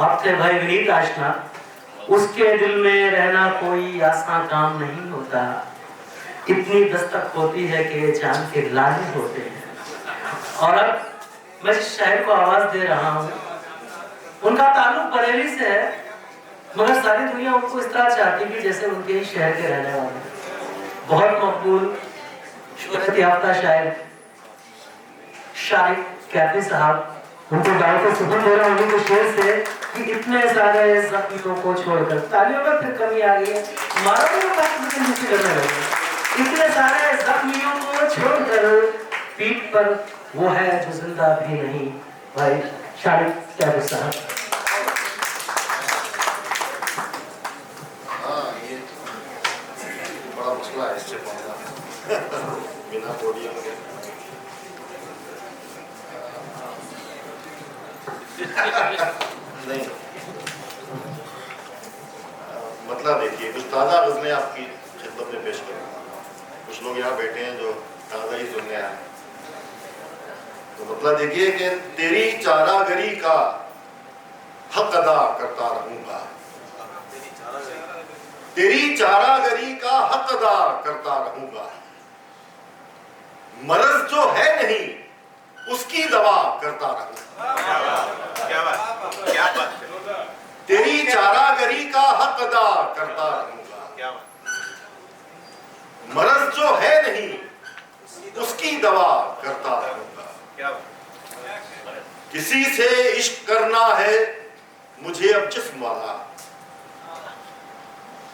आप थे भाई विनीत आशना, उसके दिल में रहना कोई आसान काम नहीं होता, इतनी दस्तक होती है कि चांद के लाले होते हैं। और अब मैं इस शायर को आवाज दे रहा हूँ, उनका ताल्लुक बरेली से है, मगर सारी दुनिया उनको इस तरह चाहती है कि जैसे उनके ही शहर के रहने वाले। बहुत मकबूल शोहरत याफ्ता शायर शारिक कैफी साहब, उनको गाय को सुकून दे रहा हूँ उन्हीं के शेर से कि इतने सारे जख्मियों को छोड़कर, तालियों में फिर कमी आ गई है, मारो तो बात मुझे नीचे करने लगे। इतने सारे जख्मियों को छोड़कर पीठ पर वो है जो जिंदा भी नहीं, भाई शारिक कैफी साहब। बड़ा मसला है इससे बिना पोडियम के नहीं। मतलब देखिए, कुछ ताज़ा गज़लें आपकी खिदमत में पेश करूँ। कुछ लोग यहाँ बैठे हैं जो ताज़ा ही सुनने आए, तो मतलब देखिए कि तेरी चारागरी का हक अदा करता रहूंगा, तेरी चारागरी का हक अदा करता रहूंगा, मर्ज जो है नहीं उसकी दवा करता रहूंगा। क्या बात, क्या बात। तेरी चारागरी का हक अदा करता रहूंगा, क्या बात। मर्ज जो है नहीं उसकी दवा करता रहूंगा। क्या बात। किसी से इश्क करना है मुझे अब जिस्म वाला,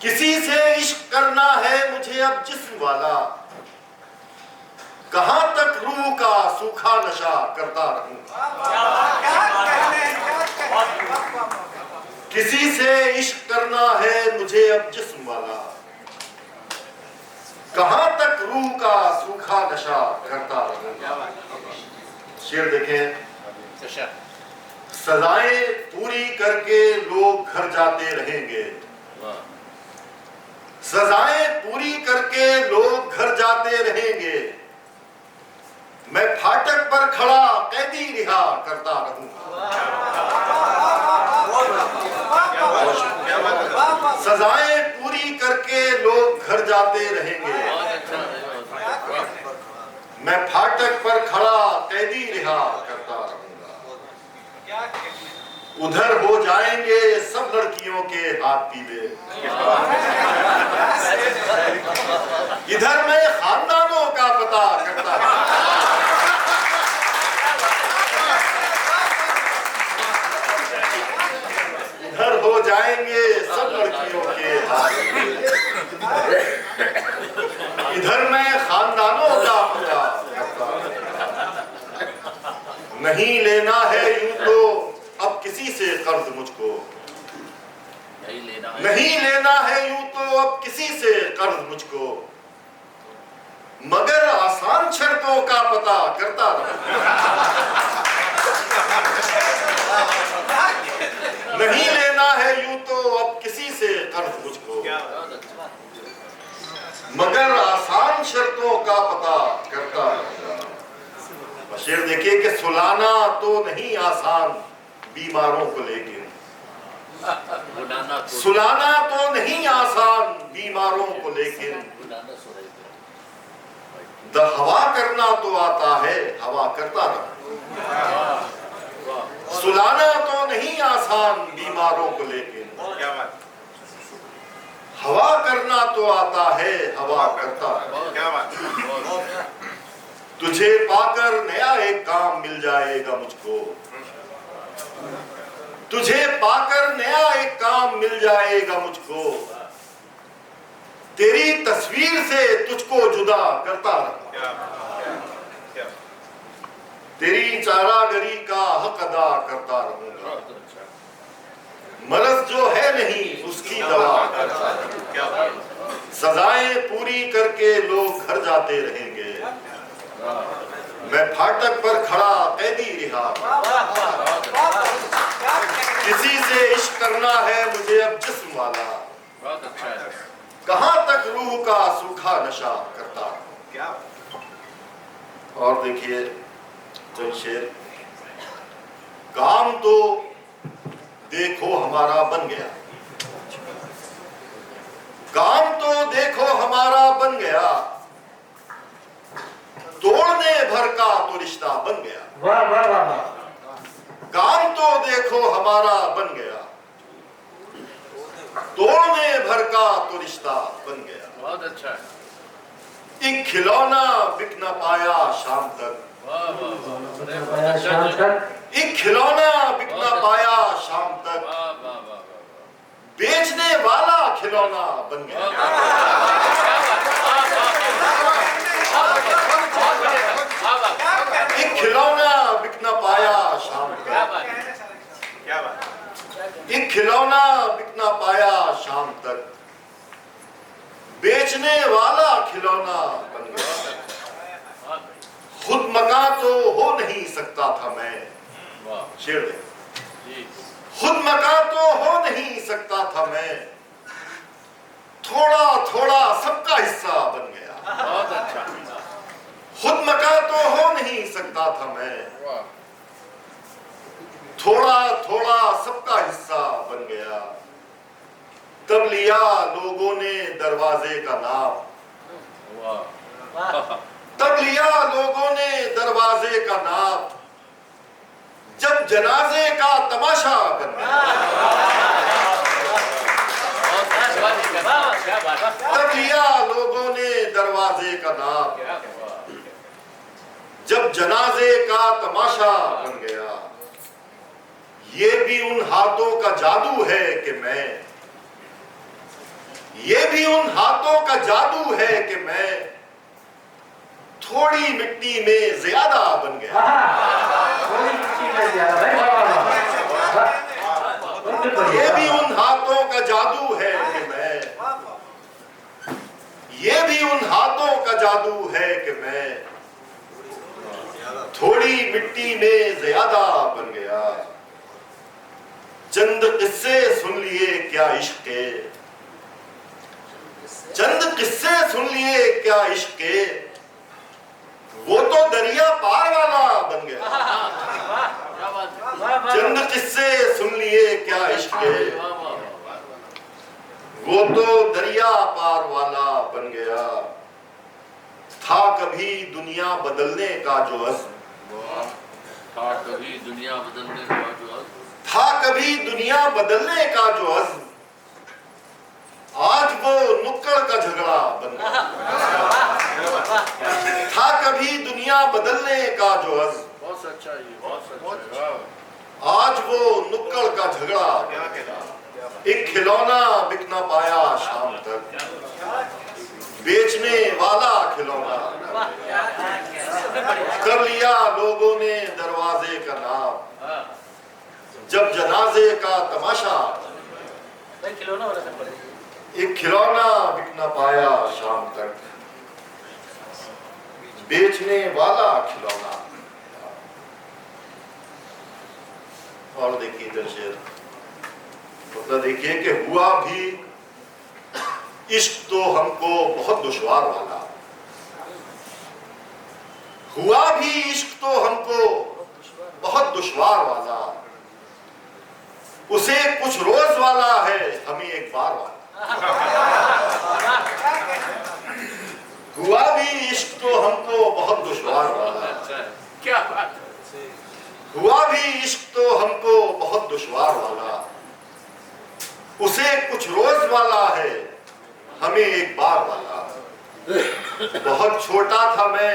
किसी से इश्क करना है मुझे अब जिस्म वाला, कहां तक रूह का सूखा नशा करता रहूंगा। किसी से इश्क करना है मुझे अब जिस्म वाला, कहां तक रूह का सूखा नशा करता रहूंगा। शेर देखें, सजाएं पूरी करके लोग घर जाते रहेंगे, सजाएं पूरी करके लोग घर जाते रहेंगे, मैं फाटक पर खड़ा कैदी रिहा करता रहूंगा। सजाएं पूरी करके लोग घर जाते रहेंगे, मैं फाटक पर खड़ा कैदी रिहा करता रहूंगा। उधर हो जाएंगे सब लड़कियों के हाथ पीले, इधर मैं खानदानों का पता करता रहूंगा। इधर हो जाएंगे सब लड़कियों के हाथ, इधर मैं खानदानों का पता करता रहूंगा। नहीं लेना है यूं तो अब किसी से कर्ज मुझको, नहीं लेना है यूं तो अब किसी से कर्ज मुझको, मगर आसान शर्तों का पता करता रहूंगा। नहीं लेना है यूं तो अब किसी से कर्ज मुझको, मगर आसान शर्तों का पता करता रहूंगा। शेर देखिए कि सुलाना तो नहीं आसान बीमारों को, लेकिन सुलाना तो नहीं आसान बीमारों को, लेकिन हवा करना तो आता है हवा करता रहूं। सुलाना तो नहीं आसान बीमारों को, लेकिन हवा करना तो आता है हवा करता रहूं। तुझे पाकर नया एक काम मिल जाएगा मुझको, तुझे पाकर नया एक काम मिल जाएगा मुझको, तेरी तस्वीर से तुझको जुदा करता रहूंगा। तेरी चारागरी का हक अदा करता रहूंगा, मर्ज जो है नहीं उसकी दवा करता रहूंगा। सजाएं पूरी करके लोग घर जाते रहेंगे, मैं फाटक पर खड़ा कैदी रिहा। किसी से इश्क करना है मुझे अब जिस्म वाला, कहां तक रूह का सूखा नशा करता। और देखिए चल शेर, काम तो देखो हमारा बन गया, काम तो देखो हमारा बन गया, तोड़ने भर का तो रिश्ता बन गया। वाह वाह वाह वाह। काम तो देखो हमारा बन गया, तोड़ने भर का तो रिश्ता बन गया। बहुत अच्छा है। एक खिलौना बिक न पाया शाम तक, वाह वाह वाह। पाया शाम तक, एक खिलौना बिक न पाया शाम तक, वाह वाह वाह। बेचने वाला खिलौना बन गया। एक खिलौना बिक न पाया शाम तक, क्या बात। एक खिलौना बिक न पाया शाम तक, बेचने वाला खिलौना बन गया। खुद मकान तो हो नहीं सकता था मैं, शेर दे। खुद मकान तो हो नहीं सकता था मैं, थोड़ा थोड़ा सबका हिस्सा बन गया। बहुत अच्छा। खुद मकान तो हो नहीं सकता था मैं, थोड़ा थोड़ा सबका हिस्सा बन गया। तब लिया लोगों ने दरवाजे का नाम, तब लिया लोगों ने दरवाजे का नाम, जब जनाजे का तमाशा बन गया। तब लिया लोगों ने दरवाजे का नाम, जब जनाजे का तमाशा बन गया। ये भी उन हाथों का जादू है कि मैं, ये भी उन हाथों का जादू है कि मैं थोड़ी मिट्टी में ज्यादा बन गया। थोड़ी मिट्टी में ज्यादा। भाई वाह वाह वाह। ये भी उन हाथों का जादू है कि मैं, ये भी उन हाथों का जादू है कि मैं थोड़ी मिट्टी में ज्यादा बन गया। चंद किस्से सुन लिए क्या इश्क के, चंद किस्से सुन लिए क्या इश्क के, वो तो दरिया पार वाला बन गया। चंद किस्से सुन लिए क्या इश्क के, वो तो दरिया पार वाला बन गया। था कभी दुनिया बदलने का जो अज़्म, था कभी दुनिया बदलने का जो अज़्म, था कभी दुनिया बदलने का जो अज़्म, आज वो नुक्कड़ का झगड़ा बन गया। था कभी दुनिया बदलने का जो अज़्म, बहुत अच्छा ये, बहुत अच्छा। आज वो नुक्कड़ का झगड़ा। एक खिलौना बिक न पाया शाम तक, बेचने वाला खिलौना। कर लिया लोगों ने दरवाजे का नाम, जब जनाजे का तमाशा। एक खिलौना बिक न पाया शाम तक, बेचने वाला खिलौना। और देखिए इधर शेर, मतलब देखिए कि हुआ भी इश्क तो हमको बहुत दुश्वार वाला, हुआ भी इश्क तो हमको बहुत दुश्वार वाला, उसे कुछ रोज वाला है हमें एक बार वाला। हुआ भी इश्क तो हमको बहुत दुश्वार वाला, क्या बात। हुआ भी इश्क तो हमको बहुत दुश्वार वाला, उसे कुछ रोज वाला है हमें एक बार वाला। बहुत छोटा था मैं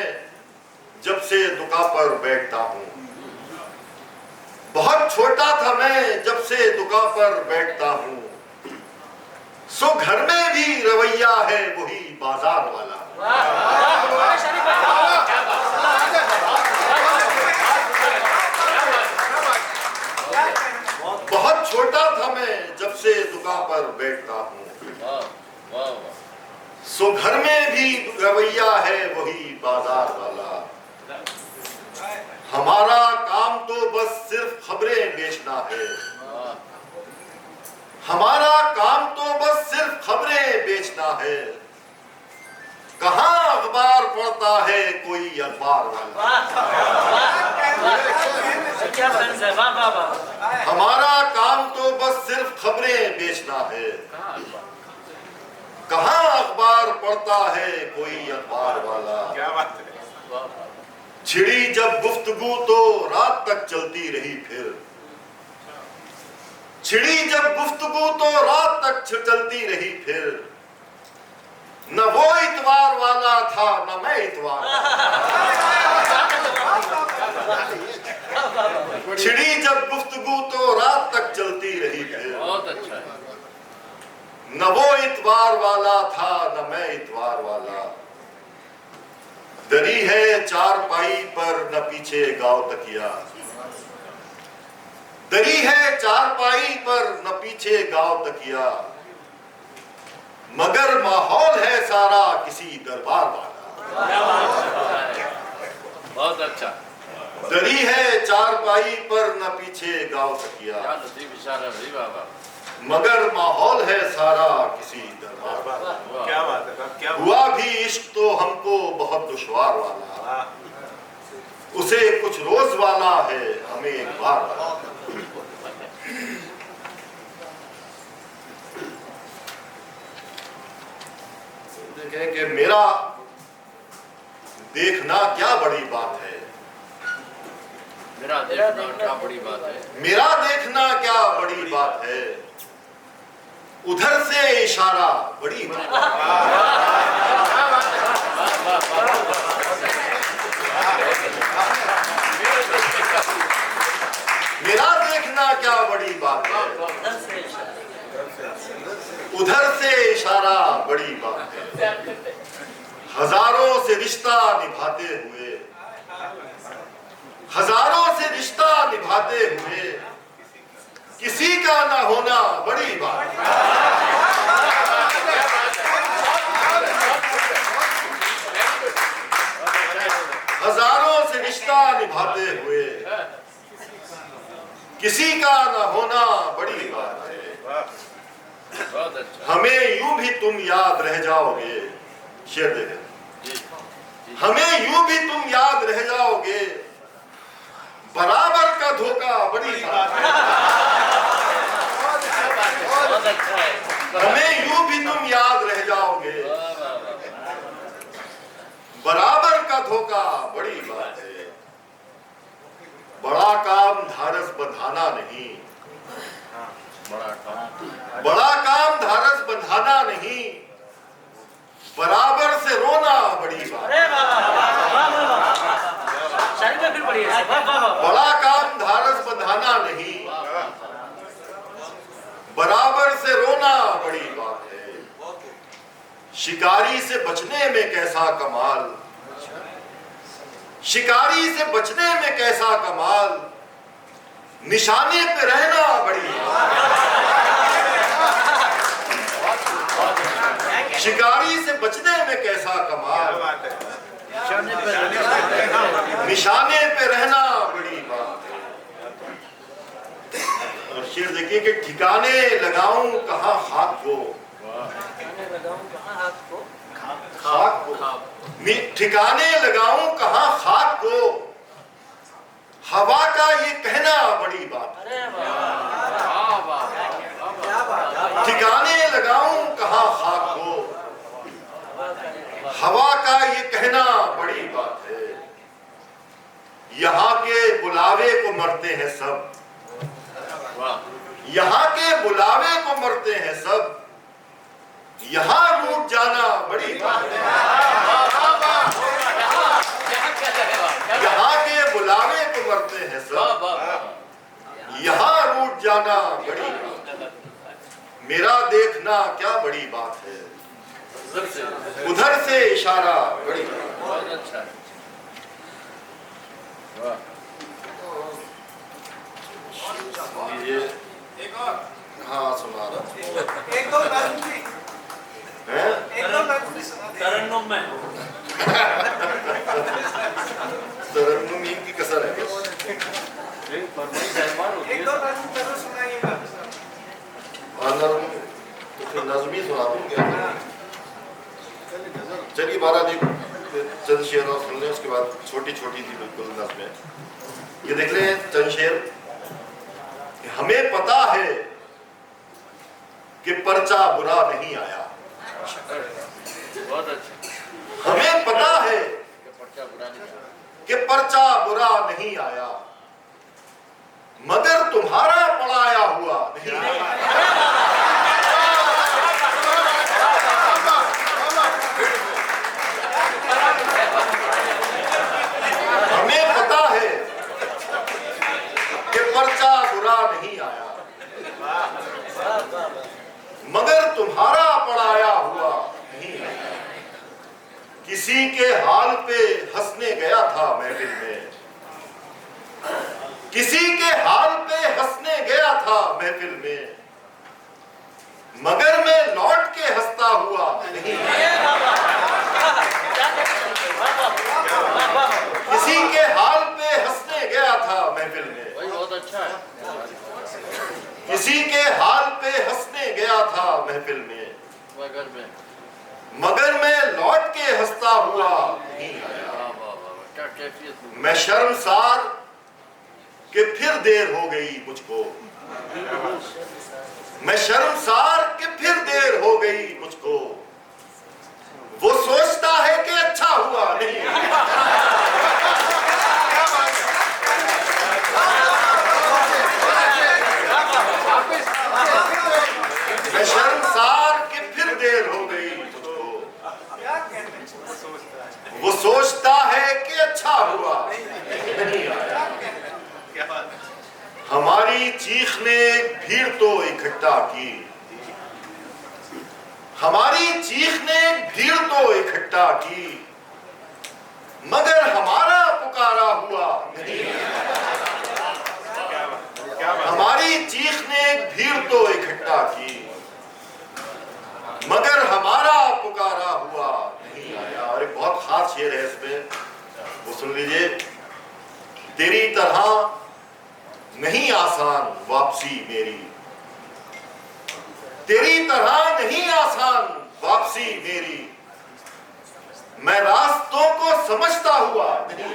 जब से दुकान पर बैठता हूँ, बहुत छोटा था मैं जब से दुकान पर बैठता हूँ, सो घर में भी रवैया है वही बाजार वाला। बहुत छोटा था मैं जब से दुकान पर बैठता हूँ, सो घर में भी रवैया है वही बाजार वाला। हमारा काम तो बस सिर्फ खबरें बेचना है, हमारा काम तो बस सिर्फ खबरें बेचना है। कहाँ अखबार पढ़ता है कोई अखबार वाला। हमारा काम तो बस खबरें बेचना है, कहाँ अखबार पढ़ता है कोई अखबार वाला। क्या बात है। छिड़ी जब गुफ्तगू तो रात तक चलती रही फिर, छिड़ी जब गुफ्तगू तो रात तक चलती रही फिर, न वो इतवार वाला था न मैं इतवार वाला। छिड़ी जब गुफ्तगू तो रात तक चलती रही फिर, बहुत अच्छा है। न वो इतवार वाला था न मैं इतवार वाला। दरी है चारपाई पर न पीछे गाँव तकिया, दरी है चारपाई पर न पीछे गाँव तकिया, मगर माहौल है सारा किसी दरबार वाला। बहुत अच्छा। दरी है चारपाई पर न पीछे गाँव तकिया, क्या लतीफ इशारा है भाई बाबा। मगर माहौल है सारा किसी दरबार वाला। क्या बात है साहब, क्या हुआ भी इश्क तो हमको बहुत दुश्वार वाला, उसे कुछ रोज वाला है हमें एक बार वाला। देखें कि मेरा देखना क्या बड़ी बात है, मेरा देखना क्या बड़ी बात है, मेरा देखना क्या बड़ी बात है, उधर से इशारा बड़ी बात है। मेरा देखना क्या बड़ी बात है, उधर से इशारा बड़ी बात है। हजारों से रिश्ता निभाते हुए, हजारों से रिश्ता निभाते हुए किसी का ना होना बड़ी बात है। हजारों से रिश्ता निभाते हुए किसी का ना होना बड़ी बात है। बहुत अच्छा। हमें यूं भी तुम याद रह जाओगे, शेर देखें, हमें यूं भी तुम याद रह जाओगे, बराबर का धोखा बड़ी बात है। बहुत अच्छा है। हमें यूं भी तुम याद रह जाओगे, बराबर का धोखा बड़ी बात है। बड़ा काम धारस बंधाना नहीं, बड़ा काम। बड़ा काम धारस बंधाना नहीं, बराबर से रोना बड़ी बात है। बड़ा काम धारस बंधाना नहीं, बराबर से रोना बड़ी बात है। शिकारी से बचने में कैसा कमाल, शिकारी से बचने में कैसा कमाल, निशाने पे रहना बड़ी बात है। शिकारी से बचने में कैसा कमाल, निशाने पे रहना बड़ी बात है। और शेर देखिए कि ठिकाने लगाऊं कहां खाक को, खाक को ठिकाने लगाऊं कहां खाक को, हवा का ये कहना बड़ी बात है। ठिकाने लगाऊं कहां खाक को, हवा का ये कहना बड़ी बात है। यहाँ के बुलावे को मरते हैं सब, यहाँ के बुलावे को मरते हैं सब, यहाँ रूठ जाना बड़ी बात है। यहाँ के बुलावे को मरते हैं सब, यहाँ रूठ जाना बड़ी बात है। मेरा देखना क्या बड़ी बात है, उधर से इशारा बड़ी बात है। अच्छा। ये हाँ सुना रहा एक दो नज्म भी, है। एक दो नज्म भी सुना दे। तरन्नुम में तरन्नुम की कसर है। एक दो नज्म जरूर सुनाइएगा। तो फिर नज़्मी सुना दूंगा। चलिए 12 दिन चंद शेर और सुन लें, उसके बाद छोटी छोटी सी बिल्कुल नज़्में। ये देख लें चंद शेर। हमें पता है कि पर्चा बुरा नहीं आया। बहुत अच्छा। हमें पता है कि पर्चा बुरा नहीं आया, कि पर्चा बुरा नहीं आया, मगर तुम्हारा पढ़ाया हुआ नहीं आया। हमें पता है कि पर्चा बुरा नहीं आया, मगर तुम्हारा पढ़ाया हुआ नहीं आया। किसी के हाल पे हंसने गया था महफिल में, किसी के हाल पे हंसने गया था महफिल में, मगर मैं लौट के हंसता हुआ नहीं आया। किसी के हाल पे हंसने गया था महफिल में, वही बहुत अच्छा है। किसी के हाल पे हंसने गया था महफिल में, मगर मैं लौट के हंसता हुआ नहीं आया। वाह वाह वाह, क्या कैफियत। मैं शर्मसार कि फिर देर हो गई मुझको, मैं शर्मसार कि फिर देर हो गई मुझको, वो सोचता है कि अच्छा हुआ नहीं। मैं शर्मसार कि फिर देर हो गई मुझको, वो सोचता है कि अच्छा हुआ नहीं आया। हमारी चीख ने भीड़ तो इकट्ठा की, हमारी चीख ने भीड़ तो इकट्ठा की, मगर हमारा पुकारा हुआ नहीं। हमारी चीख ने भीड़ तो इकट्ठा की, मगर हमारा पुकारा हुआ नहीं आया। और एक बहुत खास शेर है इसमें, वो सुन लीजिए। तेरी तरह नहीं आसान वापसी मेरी, तेरी तरह नहीं आसान वापसी मेरी, मैं रास्तों को समझता हुआ नहीं।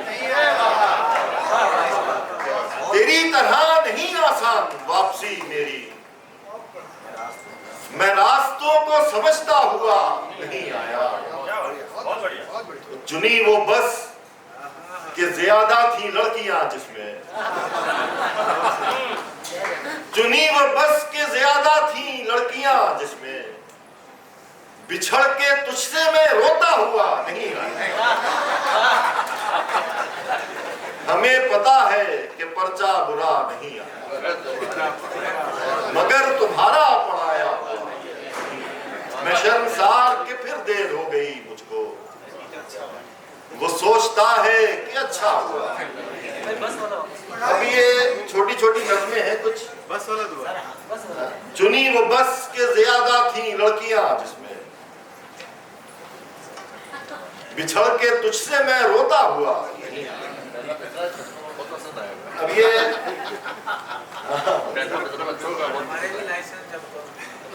तेरी तरह नहीं आसान वापसी मेरी, मैं रास्तों को समझता हुआ नहीं आया। चुनी वो बस कि ज्यादा थी लड़कियां जिसमें, चुनी वो बस के ज्यादा थी लड़कियां जिसमें, बिछड़ के तुझसे मैं रोता हुआ नहीं आया। हमें पता है कि पर्चा बुरा नहीं आया, मगर तुम्हारा पढ़ाया हुआ। मैं शर्मसार कि फिर देर हो गई मुझको, वो सोचता है कि अच्छा हुआ। अब ये छोटी छोटी नज़में हैं कुछ। बस वाला दुआ। चुनी वो बस के ज्यादा थी लड़कियां जिसमें, बिछड़ के तुझसे मैं रोता हुआ। अब ये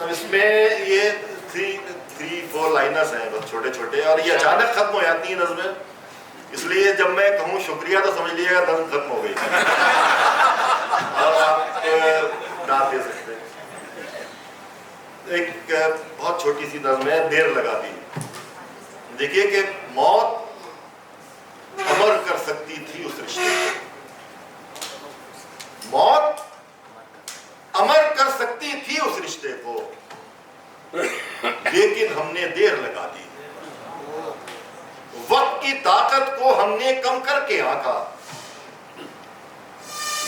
अब इसमें ये 3-4 लाइनर्स हैं बस छोटे छोटे, और ये अचानक खत्म हो जाती है नज़में, इसलिए जब मैं कहूँ शुक्रिया तो समझ लीजिएगा नज़म खत्म हो गई। और आप दाद दे सकते हैं। एक बहुत छोटी सी नज़म है, देर लगा दी। देखिए कि मौत अमर कर सकती थी उस रिश्ते को, मौत अमर कर सकती थी उस रिश्ते को, लेकिन हमने देर लगा दी। वक्त की ताकत को हमने कम करके आंका,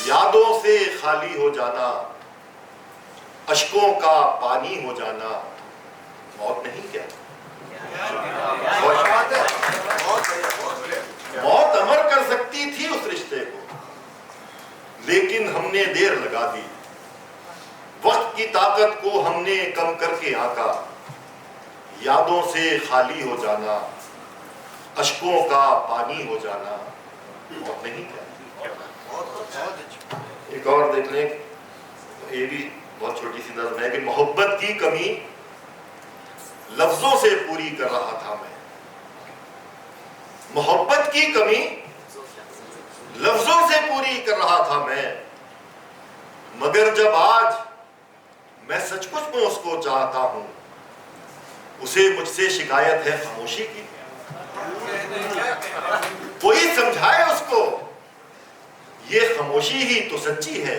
यादों से खाली हो जाना, अश्कों का पानी हो जाना मौत नहीं क्या? मौत अमर कर सकती थी उस रिश्ते को, लेकिन हमने देर लगा दी। वक्त की ताकत को हमने कम करके आंका, यादों से खाली हो जाना, अश्कों का पानी हो जाना मौत नहीं क्या? एक और देख लें, ये भी बहुत छोटी सी नज़म है कि मोहब्बत की कमी लफ्जों से पूरी कर रहा था मैं, मोहब्बत की कमी लफ्जों से पूरी कर रहा था मैं, मगर जब आज मैं सचमुच में उसको चाहता हूं, उसे मुझसे शिकायत है खामोशी की। कोई समझाए उसको, ये खामोशी ही तो सच्ची है,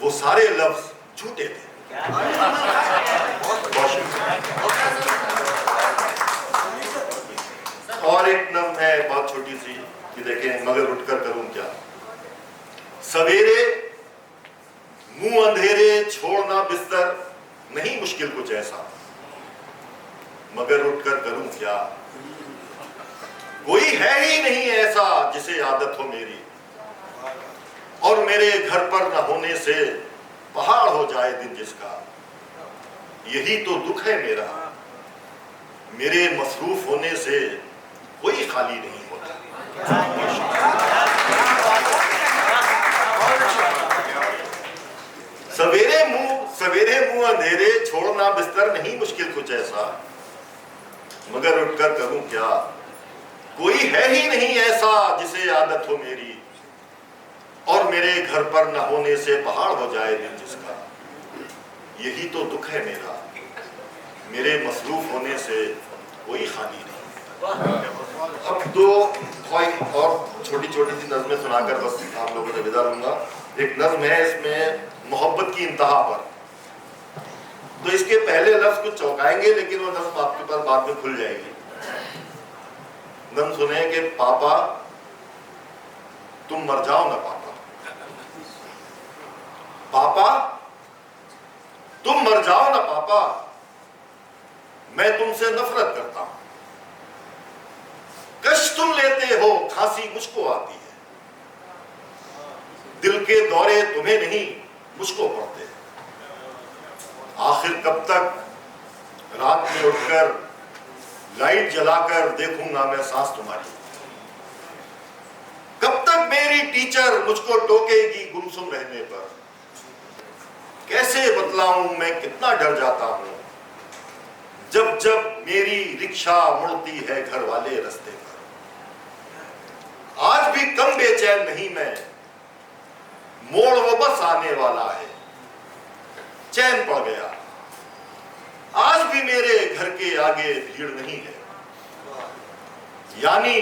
वो सारे लफ्ज झूठे थे। और एक नज़्म है बहुत छोटी सी कि देखें, मगर उठकर करूं क्या। सवेरे मुंह अंधेरे छोड़ना बिस्तर नहीं मुश्किल कुछ ऐसा, मगर उठकर करूं क्या। कोई है ही नहीं ऐसा जिसे आदत हो मेरी, और मेरे घर पर न होने से पहाड़ हो जाए दिन जिसका। यही तो दुख है मेरा, मेरे मसरूफ होने से कोई खाली नहीं होता। सवेरे मुंह अंधेरे छोड़ना बिस्तर नहीं मुश्किल कुछ ऐसा, मगर उठकर करूं क्या। कोई है ही नहीं ऐसा जिसे आदत हो मेरी, और मेरे घर पर न होने से पहाड़ हो जाए दिन जिसका। यही तो दुख है मेरा, मेरे मसरूफ होने से कोई खाली नहीं। अब दो और छोटी छोटी सी नज़में सुनाकर बस आप लोगों से विदा लूंगा। एक नज़्म है, इसमें मोहब्बत की इंतहा पर, तो इसके पहले लफ्ज कुछ चौंकाएंगे, लेकिन वो नज़्म आपके पास बाद में खुल जाएगी। नज़्म सुने कि पापा तुम मर जाओ ना पापा, पापा तुम मर जाओ ना पापा, मैं तुमसे नफरत करता हूं। कष्ट तुम लेते हो, खांसी मुझको आती है, दिल के दौरे तुम्हें नहीं मुझको पड़ते। आखिर कब तक रात में उठकर लाइट जलाकर देखूंगा मैं सांस तुम्हारी। कब तक मेरी टीचर मुझको टोकेगी गुमसुम रहने पर। कैसे बतलाऊं मैं कितना डर जाता हूं, जब जब मेरी रिक्शा मुड़ती है घर वाले रास्ते पर। आज भी कम बेचैन नहीं मैं, मोड़ वो बस आने वाला है, चैन पड़ गया। आज भी मेरे घर के आगे भीड़ नहीं है, यानी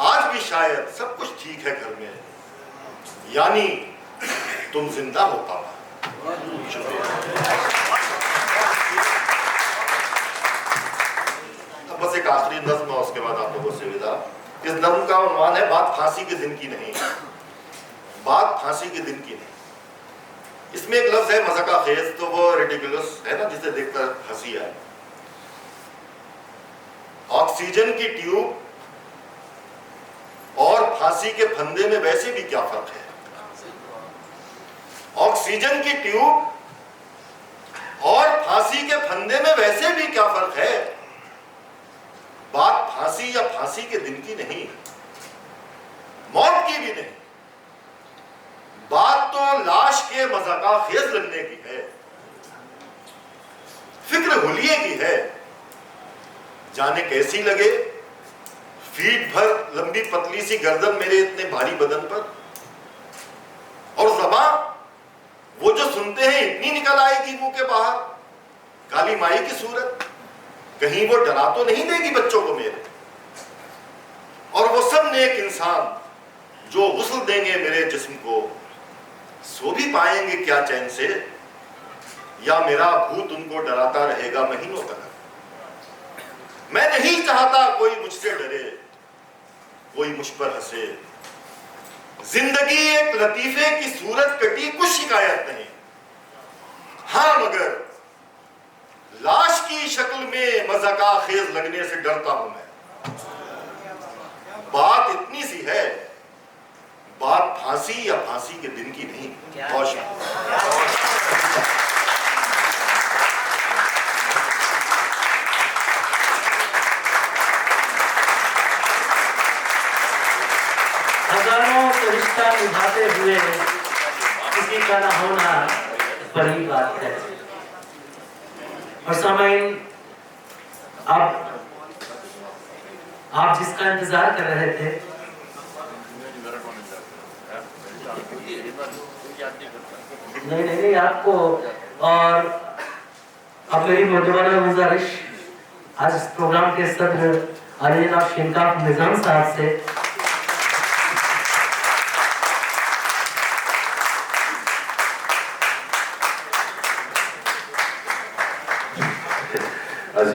आज भी शायद सब कुछ ठीक है घर में, यानी तुम जिंदा हो पापा। अब बस एक आखिरी नज़्म है, उसके बाद आप लोगों से विदा। इस नज़्म का उन्वान है बात फांसी के दिन की नहीं, बात फांसी के दिन की नहीं। इसमें एक लफ्ज है मज़ाका खेज, तो वो रिडिकुलस है ना, जिसे देखकर हंसी आए। ऑक्सीजन की ट्यूब और फांसी के फंदे में वैसे भी क्या फर्क है। ऑक्सीजन की ट्यूब और फांसी के फंदे में वैसे भी क्या फर्क है। बात फांसी या फांसी के दिन की नहीं, मौत की भी नहीं, बात तो लाश के मज़ाका खेज लगने की है, फिक्र हुलिये की है। जाने कैसी लगे फीट भर लंबी पतली सी गर्दन मेरे इतने भारी बदन पर, और ज़बान वो जो सुनते हैं इतनी निकल आएगी मुंह के बाहर। काली माई की सूरत, कहीं वो डरा तो नहीं देगी बच्चों को मेरे। और वो सब नेक इंसान जो गुस्ल देंगे मेरे जिस्म को, सो भी पाएंगे क्या चैन से, या मेरा भूत उनको डराता रहेगा महीनों तक। मैं नहीं चाहता कोई मुझसे डरे, कोई मुझ पर हंसे। जिंदगी एक लतीफे की सूरत कटी, कुछ शिकायत नहीं। हाँ मगर लाश की शक्ल में मज़ाका खेज लगने से डरता हूं मैं। बात इतनी सी है, बात फांसी या फांसी के दिन की नहीं। बहुत हजारों तो रिश्ता निभाते हुए किसी का ना होना बड़ी बात है। और सामईन, आप जिसका इंतजार कर रहे थे, नहीं नहीं नहीं आपको। और अब मेरी मुद्दवाना गुजारिश आज इस प्रोग्राम के सदर अली जनाब शिनकाफ निजाम साहब से